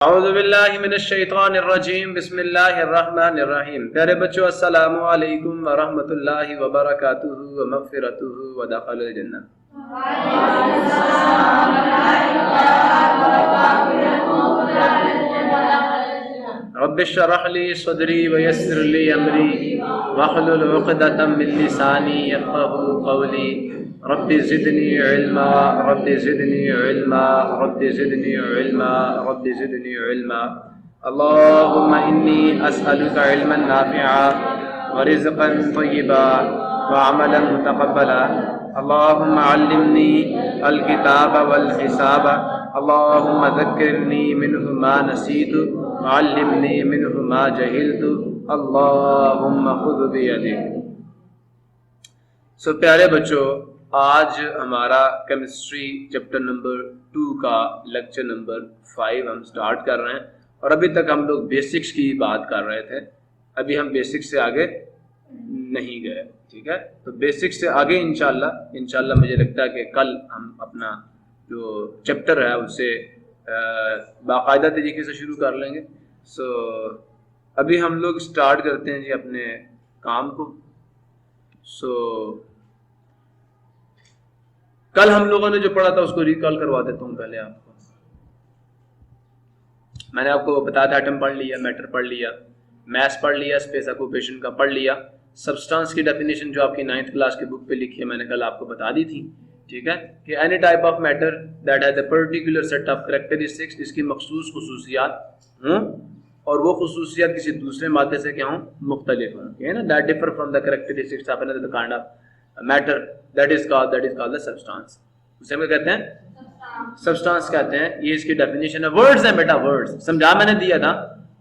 औज़ु बिल्लाहि मिनश शैतानिर रजीम बिस्मिल्लाहिर रहमानिर रहीम। प्यारे बच्चों, अस्सलामु अलैकुम व रहमतुल्लाहि व बरकातुहू व मग़फ़िरतुहू व दख़लल जन्नह। रब्बिश्रह ली सदरी व यस्सिर ली अमरी वहलुल उक़दतम मिन लिसानी यफ़क़हू क़ौली। Rabbi ज़िदनी इल्मा rabbi ज़िदनी इल्मा rabbi ज़िदनी इल्मा rabbi ज़िदनी इल्मा। अल्लाहुम्मा इन्नी अस्अलुका इल्मन नाफ़िआ व रिज़्क़न तय्यिबा व अमलन मुतक़ब्बला। अल्लाहुम्मा अल्लिमनी अल किताब वल हिसाब। अल्लाहुम्मा ज़क्किरनी मिन्हु मा नसीतु व अल्लिमनी मिन्हु मा जहिलतु। अल्लाहुम्मा ख़ुज़ बियदिक। प्यारे बच्चों, आज हमारा केमिस्ट्री चैप्टर नंबर 2 का लेक्चर नंबर 5 हम स्टार्ट कर रहे हैं। और अभी तक हम लोग बेसिक्स की बात कर रहे थे, अभी हम बेसिक्स से आगे नहीं गए। ठीक है, तो बेसिक्स से आगे इंशाल्लाह मुझे लगता है कि कल हम अपना जो चैप्टर है उसे बाकायदा तरीके से शुरू कर लेंगे। अभी हम लोग स्टार्ट करते हैं जी अपने काम को। कल हम लोगों ने जो पढ़ा था उसको रिकॉल करवा देता हूँ पहले आपको। मैंने आपको बताया था एटम पढ़ लिया, मैटर पढ़ लिया, मैथ्स पढ़ लिया, स्पेस ऑक्यूपेशन का पढ़ लिया, सब्सटेंस की डेफिनेशन जो आपकी 9th क्लास की बुक पे लिखी है मैंने कल आपको बता दी थी। ठीक है, कि any type of matter that has a particular set of characteristics, इसकी मखसूस खुसूसियात और वो खुसूसियात किसी दूसरे मादे से क्या हों, मुख्तलिफ हों, है ना। That differ from the characteristics of another kind of matter that is called the substance. उसे हम कहते हैं सब्सटेंस कहते हैं। ये इसकी डेफिनेशन है। वर्ड्स है बेटा, वर्ड्स समझा मैंने दिया था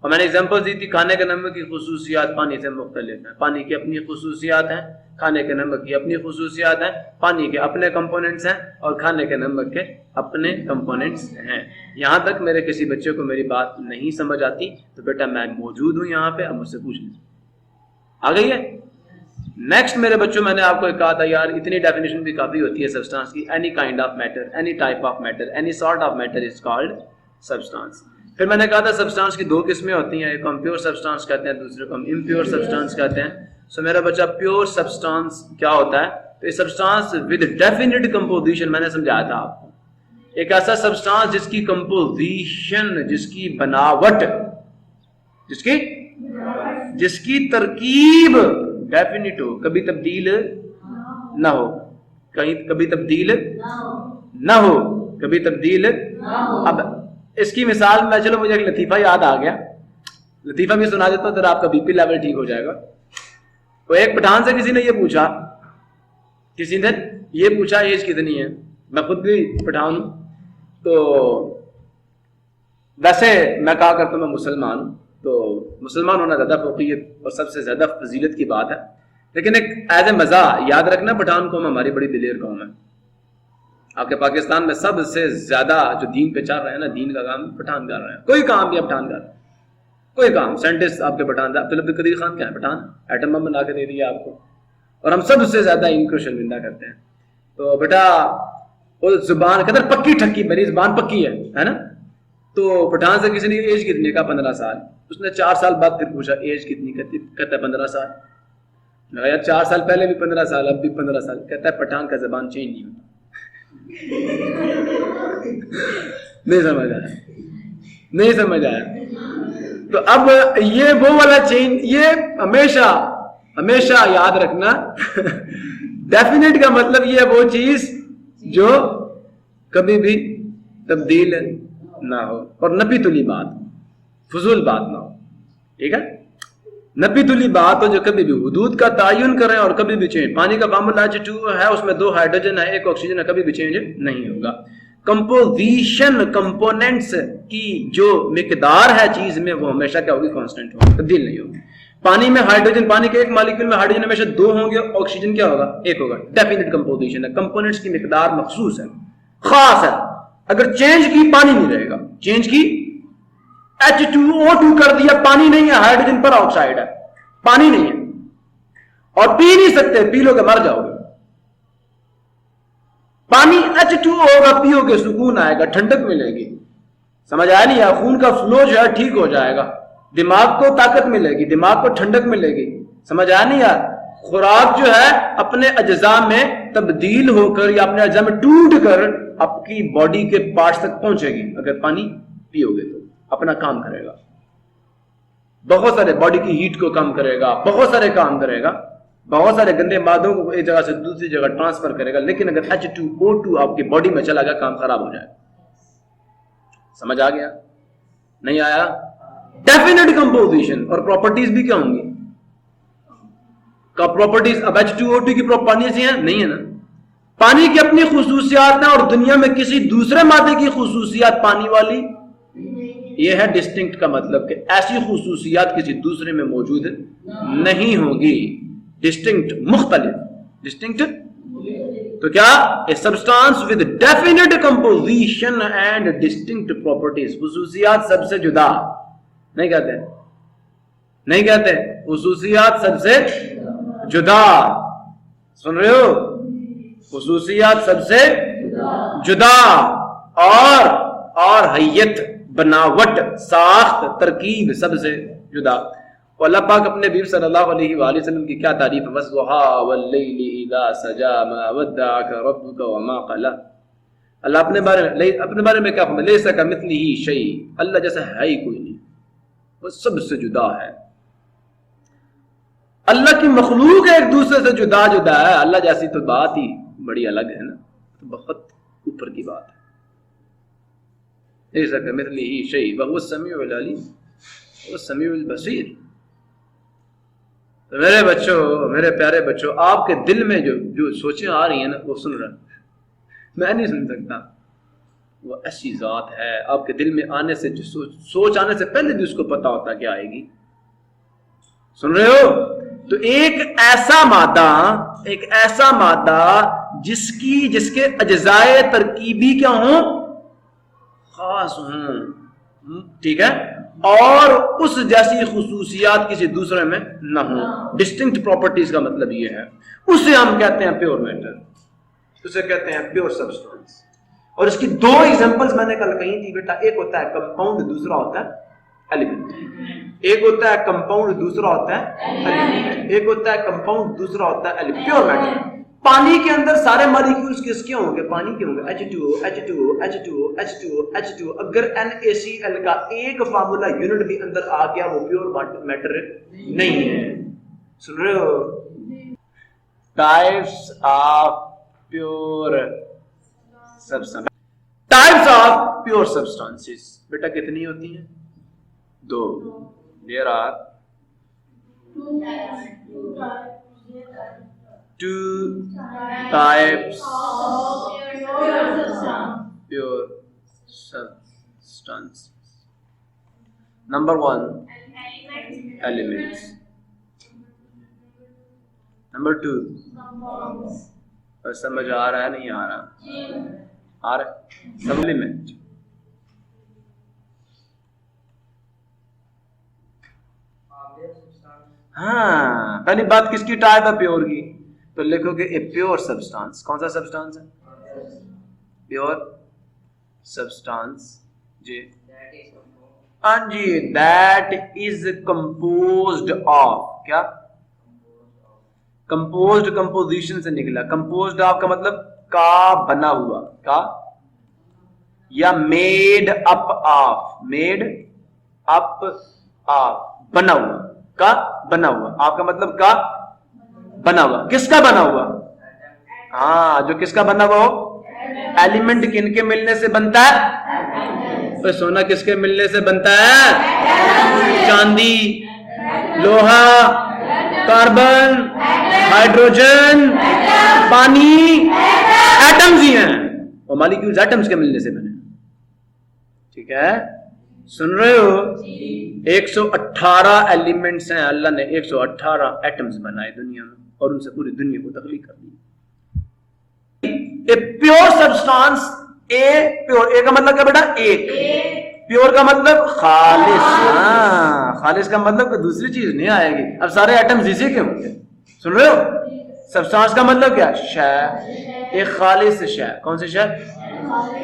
और मैंने एग्जांपल दी थी। खाने के नमक की खुसूसियात पानी से मुख्तलिफ है, पानी की अपनी खुसूसियात हैं, खाने के नमक की अपनी खुसूसियात हैं, पानी के अपने कंपोनेंट्स हैं और खाने के नमक के अपने कंपोनेंट्स हैं। यहाँ तक मेरे किसी बच्चे को मेरी बात नहीं समझ आती तो बेटा मैं मौजूद हूँ यहाँ पे, अब मुझसे पूछ लीजिए। आ गई है? नेक्स्ट मेरे बच्चों, मैंने आपको कहा था यार इतनी डेफिनेशन भी काफी होती है सब्सटेंस की। Any kind of matter, any type of matter, any sort of matter is called substance. फिर मैंने कहा था सब्सटेंस की दो किस्में होती हैं, एक हम प्योर सब्सटेंस कहते हैं, दूसरे को हम इम्प्योर सब्सटेंस कहते हैं। सो मेरा बच्चा, प्योर सब्सटेंस क्या होता है? तो ये सब्सटेंस विद डेफिनेट कंपोजिशन मैंने समझाया था आपको। एक ऐसा सब्सटेंस जिसकी कंपोजिशन, जिसकी बनावट, जिसकी तरकीब डेफिनिट हो, कभी तब्दील ना हो, कभी तब्दील ना हो, कभी तब्दील। अब इसकी मिसाल में, चलो मुझे एक लतीफा याद आ गया, लतीफा भी सुना देता हूं तो आपका बीपी लेवल ठीक हो जाएगा। तो एक पठान से किसी ने ये पूछा, एज कितनी है। मैं खुद भी पठान हूं, तो वैसे मैं कहा करता हूं मैं मुसलमान हूं, तो मुसलमान होना ज्यादा फौकियत और सबसे ज्यादा फजीलत की बात है। लेकिन एक एज ए मजा याद रखना, पठान कौम हमारी बड़ी दिलेर कौम है। आपके पाकिस्तान में सबसे ज्यादा जो दीन पे चल रहे हैं ना, दीन का काम पठान कर रहे हैं। कोई काम भी पठान कर रहे हैं, कोई काम। साइंटिस्ट आपके पठान, अब्दुल कदीर खान क्या है, पठान, एटम बम बना के दे दिया आपको, और हम सबसे ज्यादा इनको शर्मिंदा करते हैं। तो बेटा वो जुबान कहते पक्की ठक्की, मेरी जुबान पक्की है ना। तो पठान से किसी ने एज कितनी का, 15 साल। उसने 4 साल बाद फिर पूछा एज कितनी, कहता है 15 साल। यार 4 साल पहले भी 15 साल, अब भी 15 साल। कहता है पठान का जबान चेंज नहीं होता। नहीं समझ आया। तो अब ये वो वाला चेंज, ये हमेशा याद रखना। डेफिनेट का मतलब ये है वो चीज जो कभी भी तब्दील ना हो और नपी तुली बात, फजूल बात ना हो। ठीक है, नपी तुली बात हो जो कभी भी हुदूद का तायुन करें और कभी भी चेंज। पानी का फार्मूला H2 है, उसमें 2 हाइड्रोजन है, 1 ऑक्सीजन है, कभी भी चेंज नहीं होगा। कंपोजिशन, कंपोनेंट्स की जो मिकदार है चीज में, वो हमेशा क्या होगी, कांस्टेंट होगी, तब्दील नहीं होगी। पानी में हाइड्रोजन, पानी के एक मॉलिक्यूल में हाइड्रोजन हमेशा 2 होंगे, ऑक्सीजन क्या होगा, 1 होगा। डेफिनेट कंपोजिशन है, कंपोनेंट्स की मिकदार मखसूस है, खास है। अगर चेंज की, पानी नहीं रहेगा। चेंज की, H2O2 कर दिया, पानी नहीं है, हाइड्रोजन पर ऑक्साइड है, पानी नहीं है और पी नहीं सकते, पी लोगे मर जाओगे। पानी H2O होगा, पियोगे सुकून आएगा, ठंडक मिलेगी। समझ आया नहीं यार? खून का फ्लो जो है ठीक हो जाएगा, दिमाग को ताकत मिलेगी, दिमाग को ठंडक मिलेगी। समझ आया नहीं यार? खुराक जो है अपने अज्जा में तब्दील होकर या अपने अज्जा में टूट कर आपकी बॉडी के पार्ट्स तक पहुंचेगी। अगर पानी पियोगे तो अपना काम करेगा, बहुत सारे बॉडी की हीट को कम करेगा, बहुत सारे काम करेगा, बहुत सारे गंदे मादों को एक जगह से दूसरी जगह ट्रांसफर करेगा। लेकिन अगर H2O2 आपकी बॉडी में चला गया, काम खराब हो जाएगा। समझ आ गया? नहीं आया? डेफिनेट कंपोजिशन और प्रॉपर्टीज भी क्या होंगी का प्रॉपर्टीज। अब H2O2 की प्रॉपर्टीज है नहीं है ना? पानी की अपनी खुसूसियात है और दुनिया में किसी दूसरे मादे की खुसूसियात पानी वाली ये है। डिस्टिंक्ट का मतलब कि ऐसी खुसूसियात किसी दूसरे में मौजूद नहीं होगी। डिस्टिंक्ट मुख्तलिफ, डिस्टिंक्ट तो क्या? A substance with definite composition and distinct properties. खुसूसियात सबसे जुदा नहीं कहते, नहीं कहते खुसूसियात सबसे जुदा। सुन रहे हो? खुसूसियात सबसे जुदा और हैयत, बनावट, साख्त, तरकीब सबसे जुदा। और अल्लाह पाक अपने नबी सल्लल्लाहु अलैहि वसल्लम की क्या तारीफ है? वस्वहा वल्लैलि इज़ा सजा मा वद्दअक रब्बुका वमा क़ला। अल्लाह अपने बारे में क्या फरमाता है? लैसा कमिथलिही शै, अल्लाह जैसा है ही कोई नहीं, वो सबसे जुदा है। अल्लाह की मखलूक एक दूसरे से जुदा जुदा है, अल्लाह जैसी तो बात ही बड़ी अलग है ना, तो बहुत ऊपर की बात है। लैसा कमिथलिही शै वहुव समीउल अलीम, वो समीउल बसीर। तो मेरे बच्चों, मेरे प्यारे बच्चों, आपके दिल में जो सोचें आ रही हैं ना, वो सुन रहा मैं नहीं सुन सकता। वो ऐसी जात है, आपके दिल में आने से जो सोच आने से पहले भी उसको पता होता क्या आएगी। सुन रहे हो? तो एक ऐसा मादा जिसके अज्जाए तरकीबी क्या हो? खास हों, ठीक है, और उस जैसी खुसूसियात किसी दूसरे में ना हो। डिस्टिंक्ट प्रॉपर्टीज का मतलब ये है, उसे हम कहते हैं प्योर मैटर, उसे कहते हैं प्योर सब्सटेंस। और इसकी दो एग्जांपल्स मैंने कल कही थी बेटा। एक होता है कंपाउंड, दूसरा होता है एलिमेंट। एक होता है कंपाउंड, दूसरा होता है एलिमेंट। एक होता है कंपाउंड, दूसरा होता है एलिमेंट। Pure matter. पानी के अंदर सारे मॉलिक्यूल्स किसके होंगे? पानी के होंगे। H2O, H2O, H2O, H2O, H2O। अगर NaCl का एक फार्मूला यूनिट भी अंदर आ गया, वो प्योर मैटर नहीं है। सुन रहे हो? Types of pure substance. Types of pure substances बेटा कितनी होती हैं? दो। There are two types of pure substances. Number one, elements. Number two, समझ आ रहा है? नहीं आ रहा? आ रहा? एलिमेंट। हाँ, पहली बात किसकी टाइप है? प्योर की। तो लिखोगे ए प्योर सब्सटेंस। कौन सा सब्सटेंस है? प्योर सब्सटेंस जी। हाँ जी, दैट इज कंपोज्ड ऑफ। क्या? कंपोज्ड कंपोजिशन से निकला। कंपोज्ड ऑफ का मतलब का बना हुआ, का या made up of. Made up of, बना हुआ, का बना हुआ। आपका मतलब का बना हुआ। किसका बना हुआ? हाँ, जो किसका बना हुआ हो? एलिमेंट किनके मिलने से बनता है? तो सोना किसके मिलने से बनता है? चांदी, लोहा, कार्बन, हाइड्रोजन, पानी, एटम्स ही हैं। और मॉलिक्यूल्स एटम्स के मिलने से बने। ठीक है, सुन रहे हो? 118 एलिमेंट्स हैं। अल्लाह ने 118 एटम्स बनाए दुनिया में और उनसे पूरी दुनिया को तख्लीक कर दी। A pure substance, a pure, a का मतलब क्या बेटा? एक। प्योर का मतलब खालिस। हाँ, खालिस का मतलब कोई दूसरी चीज नहीं आएगी। अब सारे एटम्स इसी के होंगे। सुन रहे हो? सब्सटेंस का मतलब क्या? शय, एक खालिस शय। कौन सी शय?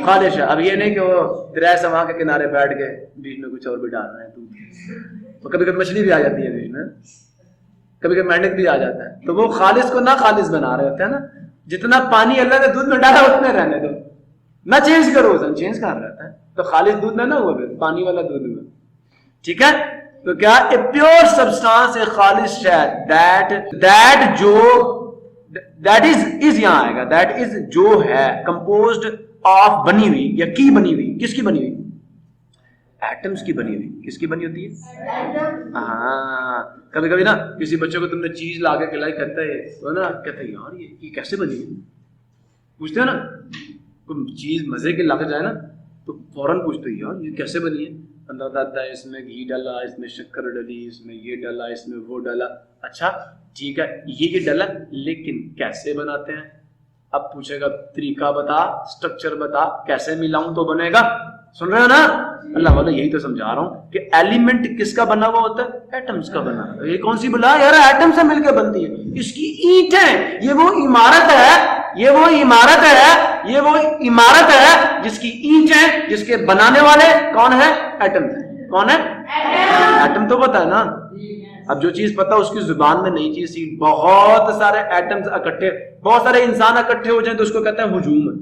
खालिस शय। अब ये नहीं कि वो दरिया समा के किनारे बैठ के बीच में कुछ और भी डाल रहे हैं तुम, तो कभी कभी मछली भी आ जाती है बीच में, कभी कभी मेंढक भी आ जाता है, तो वो खालिस को ना खालिस बना रहे होते हैं ना। जितना पानी अल्लाह ने दूध में डाला उतने रहने दो, ना चेंज करो, उसे चेंज कर रहता है, तो खालिस दूध ना हुआ, फिर पानी वाला दूध हुआ। ठीक है, तो क्या? ए प्योर सब्सटेंस, ए खालिस शय, दैट जो दैट इज यहां आएगा, दैट इज जो है, कंपोज्ड ऑफ, बनी हुई या की बनी हुई। किसकी बनी हुई? एटम्स की बनी हुई। किसकी बनी होती है? हाँ, कभी कभी ना किसी बच्चे को तुमने चीज ला के खिलाई, कहता है तो ना, कहता है यार ये कैसे बनी है, पूछते हो ना, कोई चीज मजे के लग जाए ना तो फौरन पूछते हो यार ये कैसे बनी है। अंदाजा आता है इसमें घी डाला, इसमें शक्कर डाली, इसमें ये डाला, इसमें वो डाला। अच्छा ठीक है, ये डाला, लेकिन कैसे बनाते हैं? अब पूछेगा तरीका बता, स्ट्रक्चर बता, कैसे मिलाऊं तो बनेगा। सुन रहे हो ना? अल्लाह वाला यही तो समझा रहा हूं कि एलिमेंट किसका बना हुआ होता है? एटम्स का बना। ये कौन सी बुला यार, एटम से मिलकर बनती है। इसकी ईंट है, ये वो इमारत है, ये वो इमारत है, ये वो इमारत है जिसकी ईंट है, जिसके बनाने वाले कौन है? एटम। कौन है? एटम तो पता है ना। अब जो चीज पता उसकी जुबान में नई चीज सीख। बहुत सारे एटम्स इकट्ठे, बहुत सारे इंसान इकट्ठे हो जाए तो उसको कहते हैं हुजूम है,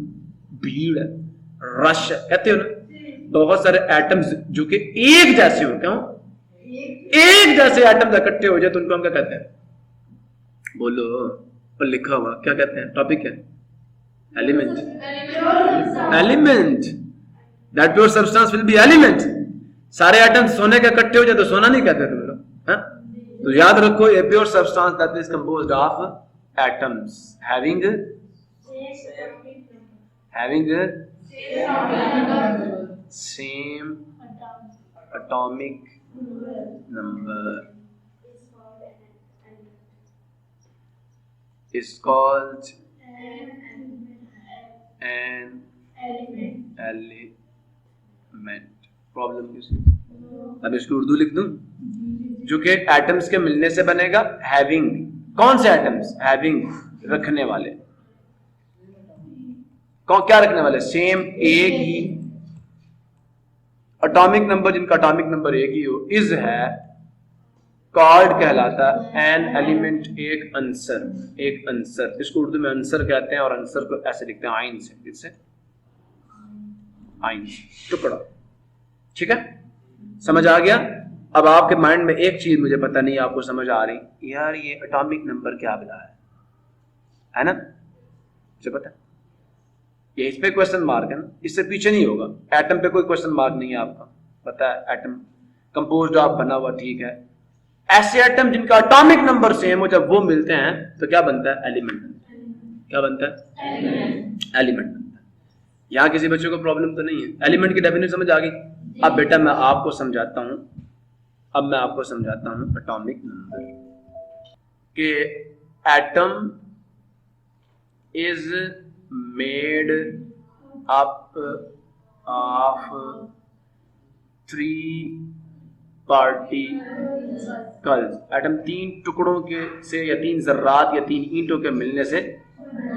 भीड़ है, रश कहते हो ना। बहुत सारे एटम्स जो कि एक जैसे हो, क्यों एक जैसे एटम्स इकट्ठे हो जाए तो उनको हम क्या कहते हैं? बोलो, पर लिखा हुआ क्या कहते हैं? टॉपिक है element. Element, that pure substance will be element. सारे एटम्स सोने के इकट्ठे हो जाए तो सोना नहीं कहते तुम लोग, हाँ? तो याद रखो, ए pure substance that is composed of atoms having same atomic number is called an element. Problem किसी? अब इसको उर्दू लिख दूं, जो कि एटम्स के मिलने से बनेगा। हैविंग, कौन से एटम्स? हैविंग, रखने वाले। कौन क्या रखने वाले? सेम, एक ही। एटॉमिक नंबर, जिनका एटॉमिक नंबर एक ही हो। इज है, कॉल्ड कहलाता एन एलिमेंट, एक अंसर, एक अंसर। इसको उर्दू में अंसर कहते हैं, और अंसर को ऐसे लिखते हैं आइन से, इससे आइन, टुकड़ा। ठीक है, समझ आ गया? अब आपके माइंड में एक चीज मुझे पता नहीं आपको समझ आ रही, यार ये एटॉमिक नंबर क्या बता है ना? मुझे पता है, ये इस पे क्वेश्चन मार्क है ना, इससे पीछे नहीं होगा। एटम पे कोई क्वेश्चन मार्क नहीं है आपका, पता है एटम कंपोज्ड ऑफ, बना हुआ, ठीक है। ऐसे एटम जिनका एटॉमिक नंबर सेम हो, जब वो मिलते हैं तो क्या बनता है? एलिमेंट। क्या बनता है? एलिमेंट बनता है। यहां किसी बच्चे को प्रॉब्लम तो नहीं है? एलिमेंट की डेफिनेशन समझ आ गई? अब बेटा मैं आपको समझाता हूं, एटॉमिक नंबर के। Atom is made up of 3 particles. Atom 3 टुकड़ों के से या 3 जर्रात या 3 ईंटों के मिलने से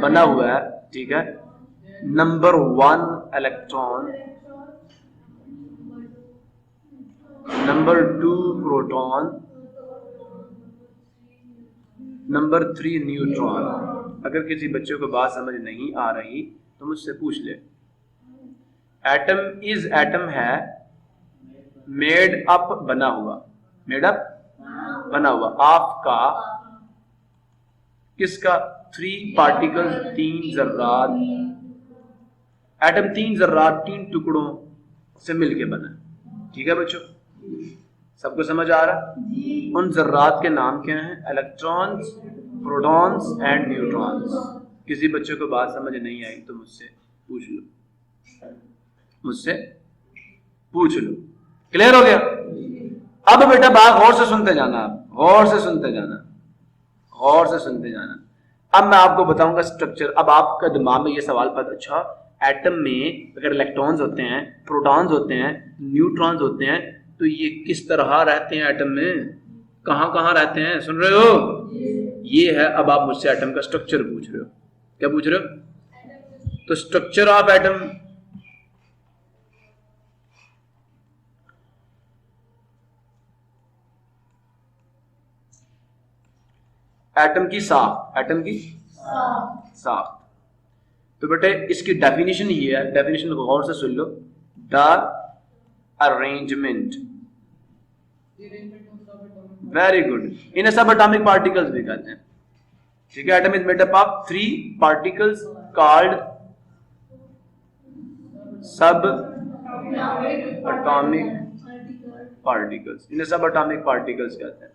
बना हुआ है, ठीक है। Number 1 electron, number 2 proton, number 3 neutron. अगर किसी बच्चे को बात समझ नहीं आ रही तो मुझसे पूछ ले। एटम है मेड अप, बना हुआ, मेड अप, बना हुआ, ऑफ का, किसका? 3 पार्टिकल्स, 3 जर्रात। एटम 3 जर्रात, 3 टुकड़ों से मिलके बना। ठीक है बच्चों, सबको समझ आ रहा? उन जर्रात के नाम क्या हैं? Electrons, protons and neutrons. किसी बच्चे को बात समझ नहीं आई तो मुझसे पूछ लो, क्लियर हो गया? अब बेटा बात गौर से सुनते जाना, आप गौर से सुनते जाना। अब मैं आपको बताऊंगा स्ट्रक्चर। अब आपका दिमाग में ये सवाल पता, अच्छा एटम में अगर इलेक्ट्रॉन्स होते हैं, प्रोटॉन्स होते हैं, न्यूट्रॉन्स होते हैं, तो ये किस तरह रहते हैं एटम में? कहां रहते हैं? सुन रहे हो? ये है। अब आप मुझसे एटम का स्ट्रक्चर पूछ रहे हो, क्या पूछ रहे हो? तो स्ट्रक्चर ऑफ एटम, एटम की साख, एटम की साख। तो बेटे इसकी डेफिनेशन ये है, डेफिनेशन को गौर से सुन लो। द अरेंजमेंट, वेरी गुड, इन्हें सब एटॉमिक पार्टिकल्स भी कहते हैं, ठीक है। Atom is made up of 3 particles called सब एटॉमिक पार्टिकल्स, इन्हें सब एटॉमिक पार्टिकल्स कहते हैं।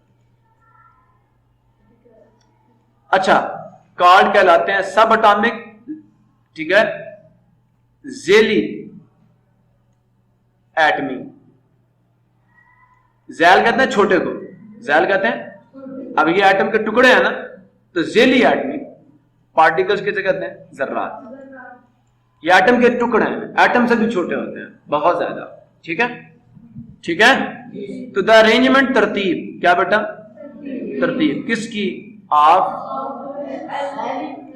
अच्छा, कॉल्ड कहलाते हैं सब एटॉमिक, ठीक है, जेली एटमी। जैल कहते हैं छोटे को, जैल कहते हैं। अब ये एटम के टुकड़े हैं ना, तो जेली एटमी। पार्टिकल्स किसे कहते हैं? जर्रात। ये एटम के टुकड़े हैं, एटम से भी छोटे होते हैं बहुत ज्यादा, ठीक है, ठीक है। तो द अरेंजमेंट, तरतीब, क्या बेटा? तरतीब किसकी? ऑफ,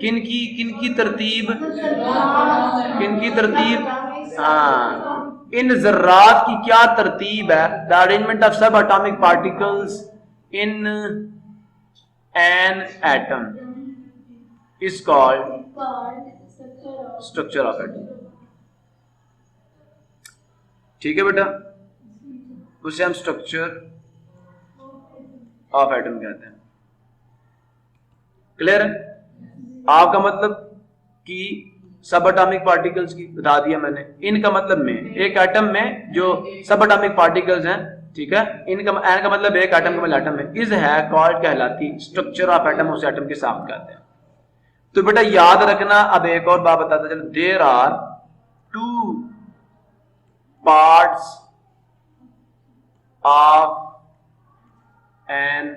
किनकी, किनकी तरतीब, किनकी तरतीब? हाँ, इन जर्रात की क्या तरतीब है? द अरेंजमेंट ऑफ सब atomic particles in an atom is called structure of atom, ठीक है बेटा, उसे हम स्ट्रक्चर ऑफ एटम कहते हैं। क्लियर है? आपका मतलब कि सब एटॉमिक पार्टिकल्स की बता दिया मैंने। इनका मतलब में, एक एटम में जो सब एटॉमिक पार्टिकल्स हैं, ठीक है, इनका एन का मतलब एक एटम का मतलब एटम में, इज है कॉल्ड कहलाती स्ट्रक्चर ऑफ एटम, उसे एटम की साख कहते हैं। तो बेटा याद रखना, अब एक और बात बताते चलो, there are 2 parts of an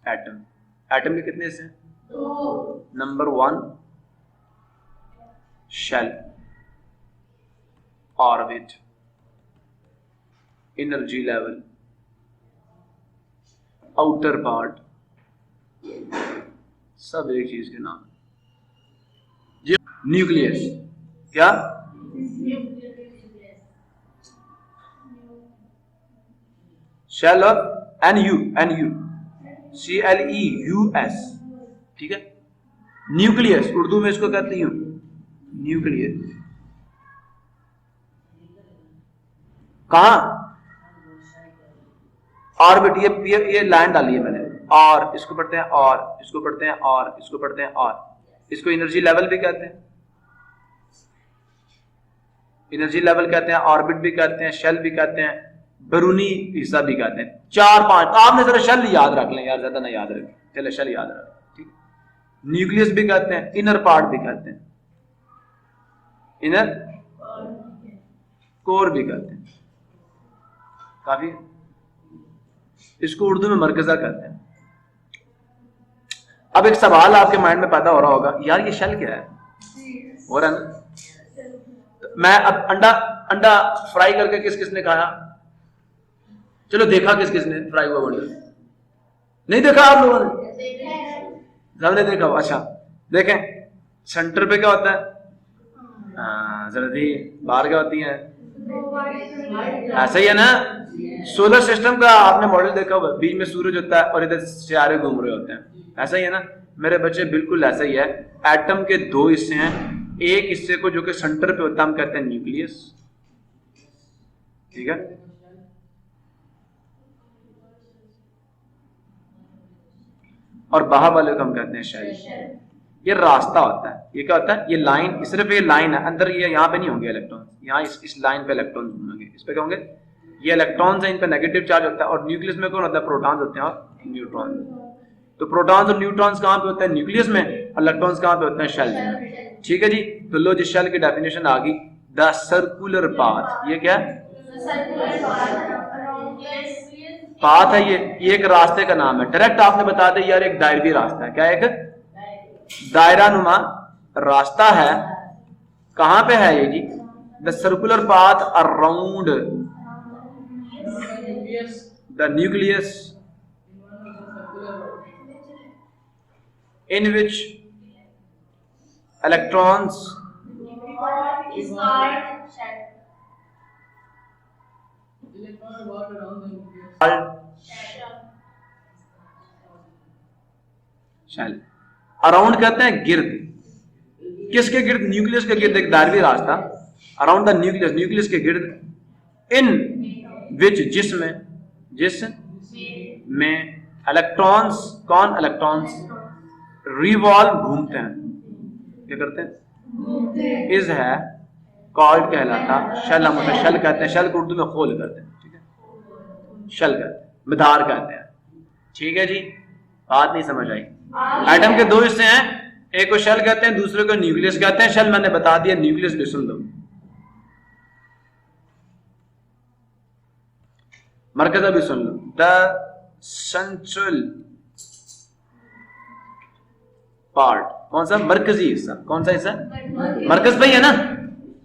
atom. Atom के कितने हिस्से हैं? 2। Number 1 shell, orbit, energy level, outer part, सब एक चीज के नाम। न्यूक्लियस, क्या? शेल और NU CLEUS, ठीक है। न्यूक्लियस उर्दू में इसको कहते हैं न्यूक्लियस। कहा? ऑर्बिट, ये लाइन डाली है मैंने, और इसको पढ़ते हैं, और इसको पढ़ते हैं, और इसको पढ़ते हैं, और इसको एनर्जी लेवल भी कहते हैं, एनर्जी लेवल कहते हैं, ऑर्बिट भी कहते हैं, शेल भी कहते हैं, बैरूनी हिस्सा भी कहते हैं। 4-5 आपने जरा शेल याद रख लें यार, ज्यादा ना याद रखें, चले शेल याद रखें, ठीक। न्यूक्लियस भी कहते हैं, इनर पार्ट भी कहते हैं, इनर कोर भी कहते हैं, काफी। इसको उर्दू में मरकजा कहते हैं। अब एक सवाल आपके माइंड में पैदा हो रहा होगा, यार ये शेल क्या है? हो रहा है ना? मैं अब अंडा फ्राई करके किस किसने खाया? चलो देखा किस किसने फ्राई हुआ अंडा? नहीं देखा आप लोगों ने? सबने देखा? अच्छा देखें, सेंटर पे क्या होता है? जल्दी बाहर क्या होती है? ऐसा ही है ना? सोलर सिस्टम का आपने मॉडल देखा होगा, बीच में सूरज होता है और इधर सितारे घूम रहे होते हैं, ऐसा ही है ना मेरे बच्चे? बिल्कुल ऐसा ही है। एटम के 2 हिस्से हैं, एक हिस्से को जो कि सेंटर पे होता है हम कहते हैं न्यूक्लियस, ठीक है, और बाहर वाले को हम कहते हैं शेल। ये रास्ता होता है, ये क्या होता है? ये लाइन, सिर्फ ये लाइन है, अंदर ये यहाँ पे नहीं होंगे इलेक्ट्रॉन, यहाँ इस लाइन पे इलेक्ट्रॉन घूमेंगे, इस पे क्या होंगे? ये इलेक्ट्रॉन्स हैं, इन पे नेगेटिव चार्ज होता है, और न्यूक्लियस में कौन होता है? प्रोटॉन्स होते हैं और न्यूट्रॉन। तो प्रोटॉन्स और न्यूट्रॉन्स कहाँ पे होते हैं? न्यूक्लियस में, और इलेक्ट्रॉन्स कहाँ पे होते हैं? शेल में, ठीक है जी। तो लो जी, शेल की डेफिनेशन आ गई, द सर्कुलर पाथ। ये क्या पाथ है? ये एक रास्ते का नाम है। डायरेक्ट आपने बता दें यार एक दायरवी रास्ता है, क्या एक दायरा नुमा रास्ता है। कहां पे है ये जी? The circular path around the nucleus in which electrons is called shell. Shell. Around कहते हैं गिर्द, किसके गिर्द? न्यूक्लियस के गिर्द एक दायरवी रास्ता, अराउंड द न्यूक्लियस, न्यूक्लियस के गिर्द, इन विच जिसमें इलेक्ट्रॉन्स, कौन? इलेक्ट्रॉन्स रिवॉल्व, घूमते हैं, क्या करते हैं? इज है कॉल्ड कहलाता शेल। हम उसे शेल कहते हैं, शेल को उर्दू में खोल कहते हैं, ठीक है, शेल कहते हैं, मिधार कहते हैं, ठीक है जी। बात नहीं समझ आई? एटम के दो हिस्से हैं, एक को शेल कहते हैं, दूसरे को न्यूक्लियस कहते हैं। शेल मैंने बता दिया, न्यूक्लियस भी सुन लो। मरकज़ भी सुन लो, द सेंट्रल पार्ट, कौन सा? मरकजी हिस्सा। कौन सा हिस्सा? मरकज भाई है ना।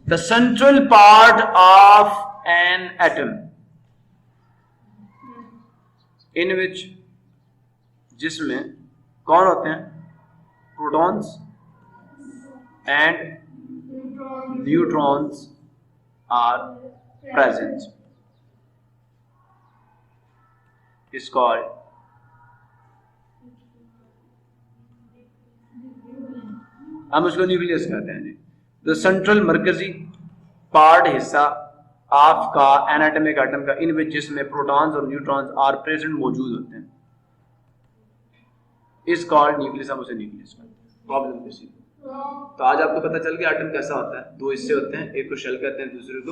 The central part of an atom in which, जिसमें कौन होते हैं? Protons and neutrons are present is called, हम उसको न्यूक्लियस कहते हैं जी। द सेंट्रल, मरकजी पार्ट, हिस्सा ऑफ का एनाटॉमिक एटम का, इन विच, जिसमें प्रोटॉन्स और न्यूट्रॉन्स आर प्रेजेंट, मौजूद होते हैं, इज कॉल्ड न्यूक्लियस। हम उसे न्यूक्लियस कहते हैं। प्रॉब्लम किसी। तो आज आपको पता चल गया एटम कैसा होता है। दो हिस्से होते हैं, एक को शेल कहते हैं, दूसरे को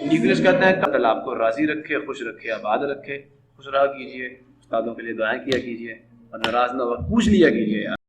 न्यूक्लियस कहते हैं। कल आपको राजी रखे, खुश रखे, आबाद रखे, खुश रहा कीजिए, उस्तादों के लिए दुआएं किया कीजिए और नाराज ना हो पूछ लिया कीजिए यार।